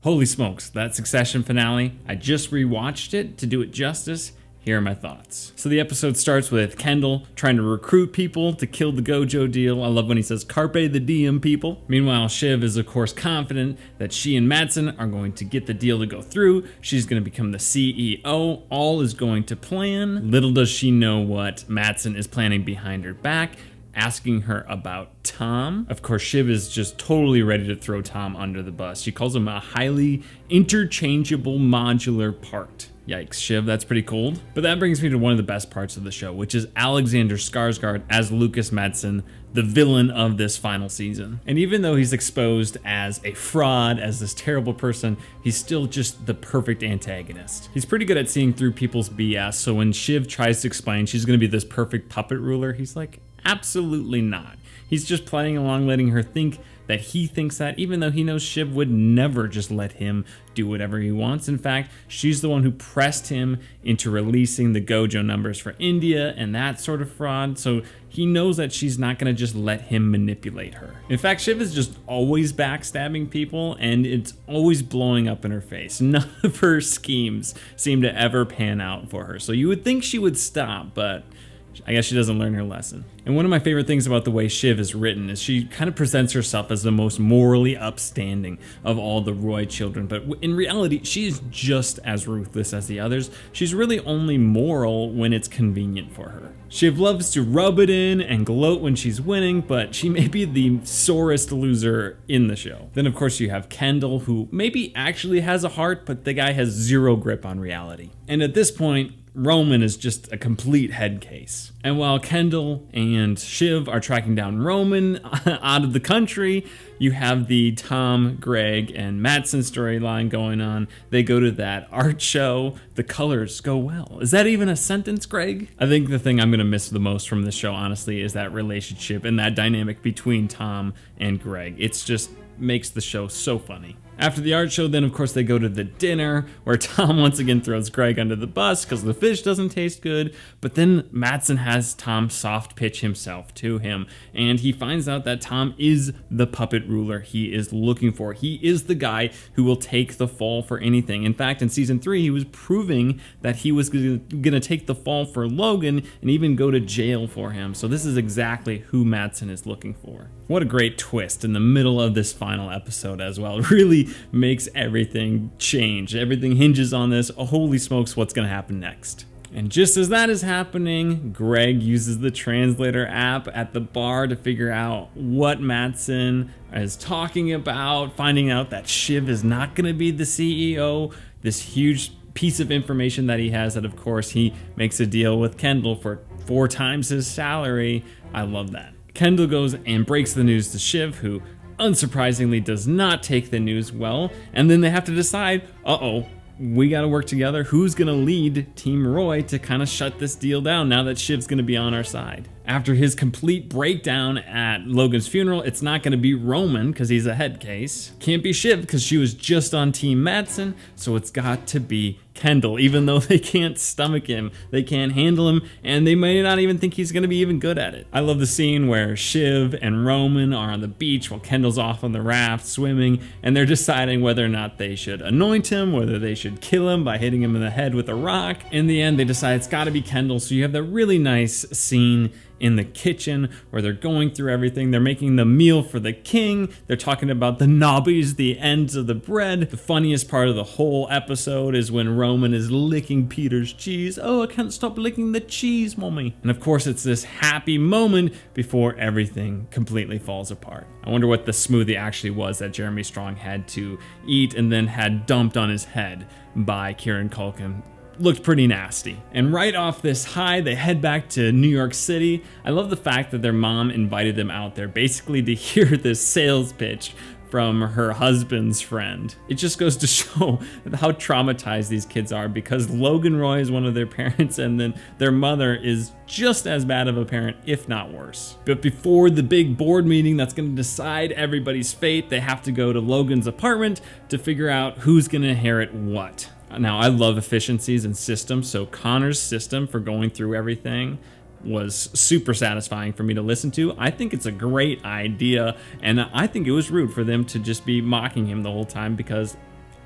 Holy smokes, that Succession finale, I just rewatched it to do it justice. Here are my thoughts. So the episode starts with Kendall trying to recruit people to kill the Gojo deal. I love when he says, "Carpe the diem, people." Meanwhile, Shiv is of course confident that she and Matsson are going to get the deal to go through. She's going to become the CEO. All is going to plan. Little does she know what Matsson is planning behind her back, asking her about Tom. Of course, Shiv is just totally ready to throw Tom under the bus. She calls him a highly interchangeable modular part. Yikes, Shiv, that's pretty cold. But that brings me to one of the best parts of the show, which is Alexander Skarsgård as Lucas Matsson, the villain of this final season. And even though he's exposed as a fraud, as this terrible person, he's still just the perfect antagonist. He's pretty good at seeing through people's BS, so when Shiv tries to explain she's gonna be this perfect puppet ruler, he's like, absolutely not. He's just playing along, letting her think that he thinks that, even though he knows Shiv would never just let him do whatever he wants. In fact, she's the one who pressed him into releasing the Gojo numbers for India and that sort of fraud, so he knows that she's not gonna just let him manipulate her. In fact, Shiv is just always backstabbing people, and it's always blowing up in her face. None of her schemes seem to ever pan out for her, so you would think she would stop, but I guess she doesn't learn her lesson. And one of my favorite things about the way Shiv is written is she kind of presents herself as the most morally upstanding of all the Roy children, but in reality, she is just as ruthless as the others. She's really only moral when it's convenient for her. Shiv loves to rub it in and gloat when she's winning, but she may be the sorest loser in the show. Then of course you have Kendall, who maybe actually has a heart, but the guy has zero grip on reality. And at this point, Roman is just a complete head case. And while Kendall and Shiv are tracking down Roman out of the country, you have the Tom, Greg, and Matsson storyline going on. They go to that art show. The colors go well. Is that even a sentence, Greg? I think the thing I'm gonna miss the most from this show, honestly, is that relationship and that dynamic between Tom and Greg. It's just makes the show so funny. After the art show, then of course they go to the dinner where Tom once again throws Greg under the bus because the fish doesn't taste good, but then Matsson has Tom soft pitch himself to him, and he finds out that Tom is the puppet ruler he is looking for. He is the guy who will take the fall for anything. In fact, in season 3, he was proving that he was gonna take the fall for Logan and even go to jail for him. So this is exactly who Matsson is looking for. What a great twist in the middle of this final episode as well. It really makes everything change. Everything hinges on this. Oh, holy smokes, what's gonna happen next? And just as that is happening, Greg uses the translator app at the bar to figure out what Matsson is talking about, finding out that Shiv is not gonna be the CEO. This huge piece of information that he has, that of course he makes a deal with Kendall for 4 times his salary. I love that. Kendall goes and breaks the news to Shiv, who unsurprisingly does not take the news well, and then they have to decide, uh-oh, we gotta work together. Who's gonna lead Team Roy to kind of shut this deal down now that Shiv's gonna be on our side? After his complete breakdown at Logan's funeral, it's not gonna be Roman because he's a head case. Can't be Shiv because she was just on Team Matsson, so it's got to be Kendall, even though they can't stomach him, they can't handle him, and they may not even think he's gonna be even good at it. I love the scene where Shiv and Roman are on the beach while Kendall's off on the raft swimming, and they're deciding whether or not they should anoint him, whether they should kill him by hitting him in the head with a rock. In the end, they decide it's gotta be Kendall, so you have that really nice scene in the kitchen where they're going through everything. They're making the meal for the king. They're talking about the knobbies, the ends of the bread. The funniest part of the whole episode is when Roman is licking Peter's cheese. Oh, I can't stop licking the cheese, mommy. And of course, it's this happy moment before everything completely falls apart. I wonder what the smoothie actually was that Jeremy Strong had to eat and then had dumped on his head by Kieran Culkin. Looked pretty nasty. And right off this high, they head back to New York City. I love the fact that their mom invited them out there basically to hear this sales pitch from her husband's friend. It just goes to show how traumatized these kids are, because Logan Roy is one of their parents, and then their mother is just as bad of a parent, if not worse. But before the big board meeting that's gonna decide everybody's fate, they have to go to Logan's apartment to figure out who's gonna inherit what. Now, I love efficiencies and systems, so Connor's system for going through everything was super satisfying for me to listen to. I think it's a great idea, and I think it was rude for them to just be mocking him the whole time, because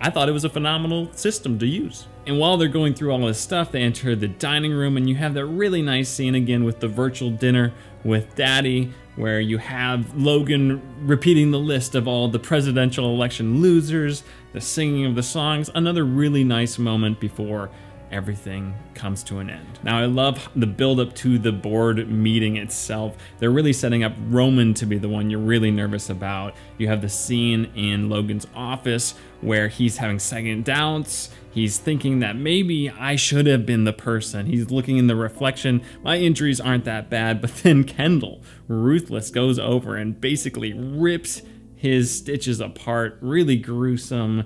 I thought it was a phenomenal system to use. And while they're going through all this stuff, they enter the dining room, and you have that really nice scene again with the virtual dinner with Daddy, where you have Logan repeating the list of all the presidential election losers, the singing of the songs, another really nice moment before everything comes to an end. Now, I love the build up to the board meeting itself. They're really setting up Roman to be the one you're really nervous about. You have the scene in Logan's office where he's having second doubts. He's thinking that maybe I should have been the person. He's looking in the reflection. My injuries aren't that bad. But then Kendall, ruthless, goes over and basically rips his stitches apart. Really gruesome,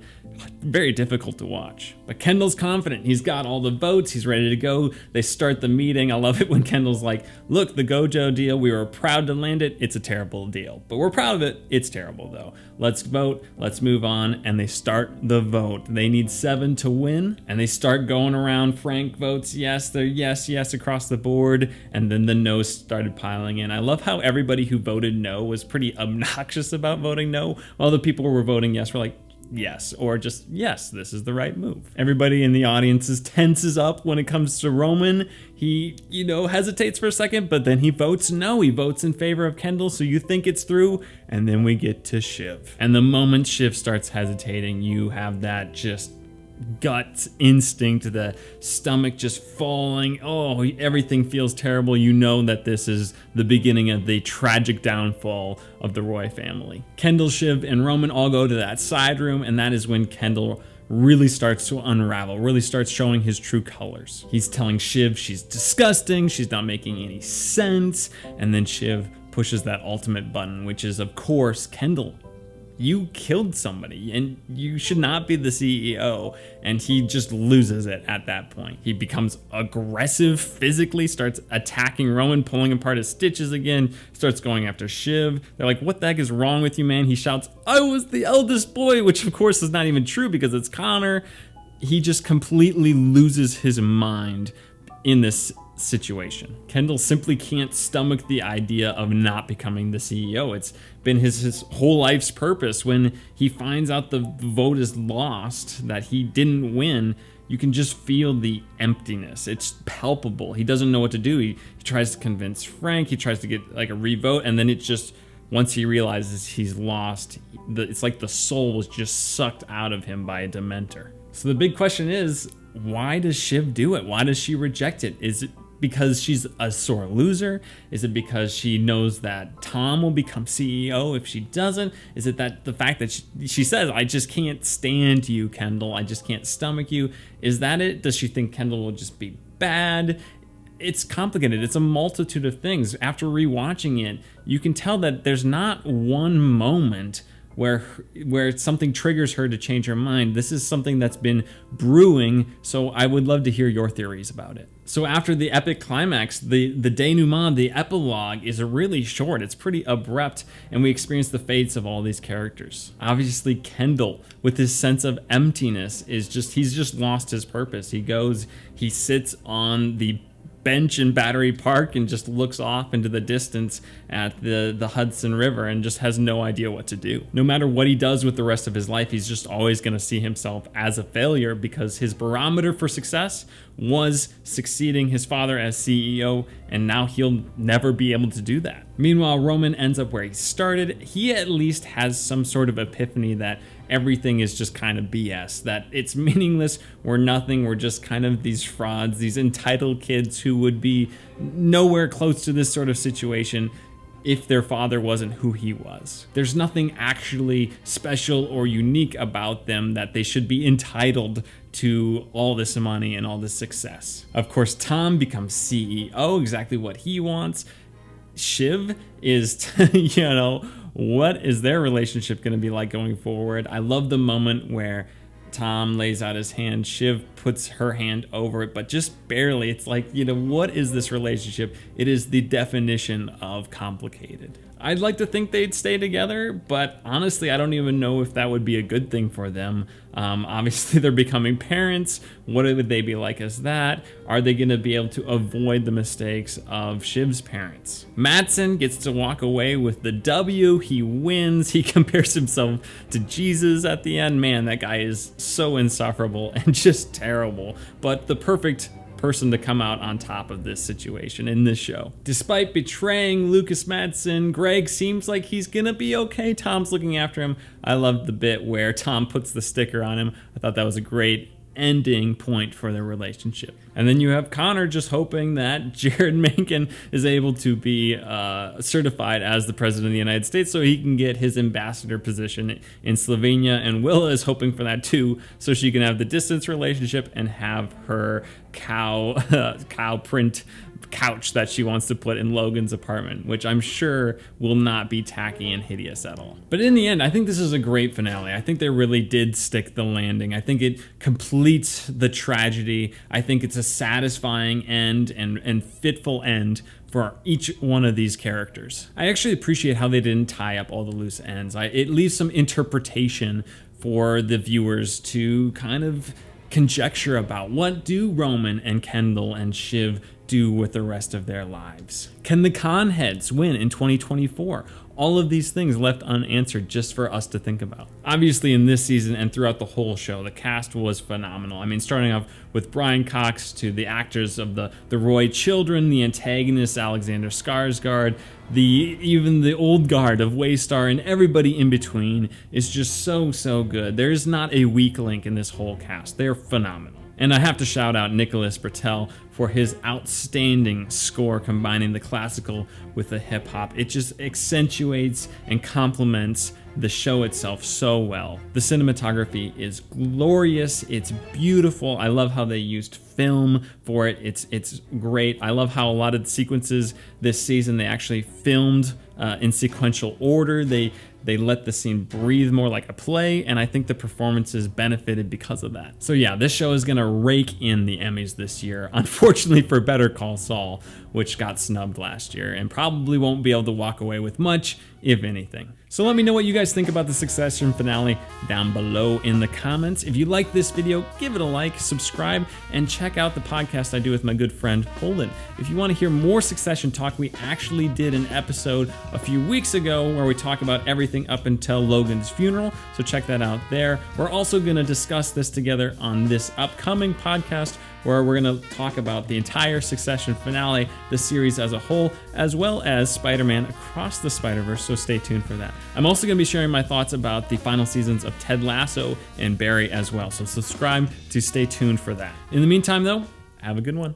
very difficult to watch. But Kendall's confident. He's got all the votes. He's ready to go. They start the meeting. I love it when Kendall's like, look, the Gojo deal, we were proud to land it. It's a terrible deal, but we're proud of it. It's terrible though. Let's vote. Let's move on. And they start the vote. They need 7 to win. And they start going around. Frank votes yes. They're yes, yes across the board. And then the no's started piling in. I love how everybody who voted no was pretty obnoxious about voting no, while the people who were voting yes were like, yes, or just yes, this is the right move. Everybody in the audience tenses up when it comes to Roman. He, hesitates for a second, but then he votes no. He votes in favor of Kendall, so you think it's through, and then we get to Shiv. And the moment Shiv starts hesitating, you have that just gut instinct, the stomach just falling. Oh, everything feels terrible. You know that this is the beginning of the tragic downfall of the Roy family. Kendall, Shiv, and Roman all go to that side room, and that is when Kendall really starts to unravel, really starts showing his true colors. He's telling Shiv she's disgusting, she's not making any sense, and then Shiv pushes that ultimate button, which is, of course, Kendall, you killed somebody and you should not be the CEO. And he just loses it at that point. He becomes aggressive physically, starts attacking Roman, pulling apart his stitches again, starts going after Shiv. They're like, what the heck is wrong with you, man? He shouts, I was the eldest boy, which of course is not even true because it's Connor. He just completely loses his mind in this situation. Kendall simply can't stomach the idea of not becoming the CEO. It's been his whole life's purpose. When he finds out the vote is lost, that he didn't win, you can just feel the emptiness. It's palpable. He doesn't know what to do. He tries to convince Frank. He tries to get like a revote, and then it just, once he realizes he's lost, it's like the soul was just sucked out of him by a dementor. So the big question is, why does Shiv do it? Why does she reject it? Is it because she's a sore loser? Is it because she knows that Tom will become CEO if she doesn't? Is it that the fact that she says, I just can't stand you, Kendall. I just can't stomach you. Is that it? Does she think Kendall will just be bad? It's complicated. It's a multitude of things. After rewatching it, you can tell that there's not one moment where something triggers her to change her mind. This is something that's been brewing, so I would love to hear your theories about it. So after the epic climax, the denouement, the epilogue is really short. It's pretty abrupt, and we experience the fates of all these characters. Obviously, Kendall, with his sense of emptiness, he's just lost his purpose. He sits on the bench in Battery Park and just looks off into the distance at the Hudson River and just has no idea what to do. No matter what he does with the rest of his life, he's just always going to see himself as a failure because his barometer for success was succeeding his father as CEO, and now he'll never be able to do that. Meanwhile, Roman ends up where he started. He at least has some sort of epiphany that everything is just kind of BS, that it's meaningless, we're nothing, we're just kind of these frauds, these entitled kids who would be nowhere close to this sort of situation if their father wasn't who he was. There's nothing actually special or unique about them that they should be entitled to all this money and all this success. Of course, Tom becomes CEO, exactly what he wants. Shiv is, what is their relationship going to be like going forward? I love the moment where Tom lays out his hand, Shiv puts her hand over it, but just barely. It's like, what is this relationship? It is the definition of complicated. I'd like to think they'd stay together, but honestly, I don't even know if that would be a good thing for them. Obviously, they're becoming parents. What would they be like as that? Are they going to be able to avoid the mistakes of Shiv's parents? Matsson gets to walk away with the W. He wins. He compares himself to Jesus at the end. Man, that guy is so insufferable and just terrible, but the perfect person to come out on top of this situation in this show. Despite betraying Lucas Matsson, Greg seems like he's gonna be okay. Tom's looking after him. I loved the bit where Tom puts the sticker on him. I thought that was a great ending point for their relationship. And then you have Connor just hoping that Jared Mencken is able to be certified as the president of the United States so he can get his ambassador position in Slovenia, and Willa is hoping for that too so she can have the distance relationship and have her cow print couch that she wants to put in Logan's apartment, which I'm sure will not be tacky and hideous at all. But in the end, I think this is a great finale. I think they really did stick the landing. I think it completes the tragedy. I think it's a satisfying end and fitful end for each one of these characters. I actually appreciate how they didn't tie up all the loose ends. It leaves some interpretation for the viewers to kind of conjecture about what do Roman and Kendall and Shiv do with the rest of their lives. Can the con heads win in 2024? All of these things left unanswered just for us to think about. Obviously in this season and throughout the whole show, the cast was phenomenal. I mean, starting off with Brian Cox to the actors of the Roy children, the antagonist Alexander Skarsgård, even the old guard of Waystar, and everybody in between is just so good. There's not a weak link in this whole cast. They're phenomenal. And I have to shout out Nicholas Britell for his outstanding score combining the classical with the hip hop. It just accentuates and complements the show itself so well. The cinematography is glorious. It's beautiful. I love how they used film for it. It's great. I love how a lot of the sequences this season they actually filmed in sequential order. They let the scene breathe more like a play, and I think the performances benefited because of that. So yeah, this show is gonna rake in the Emmys this year, unfortunately for Better Call Saul, which got snubbed last year, and probably won't be able to walk away with much, if anything. So let me know what you guys think about the Succession finale down below in the comments. If you like this video, give it a like, subscribe, and check out the podcast I do with my good friend Poland. If you want to hear more Succession talk, we actually did an episode a few weeks ago where we talk about everything up until Logan's funeral, so check that out there. We're also going to discuss this together on this upcoming podcast where we're going to talk about the entire Succession finale, the series as a whole, as well as Spider-Man Across the Spider-Verse, so stay tuned for that. I'm also going to be sharing my thoughts about the final seasons of Ted Lasso and Barry as well, so subscribe to stay tuned for that. In the meantime, though, have a good one.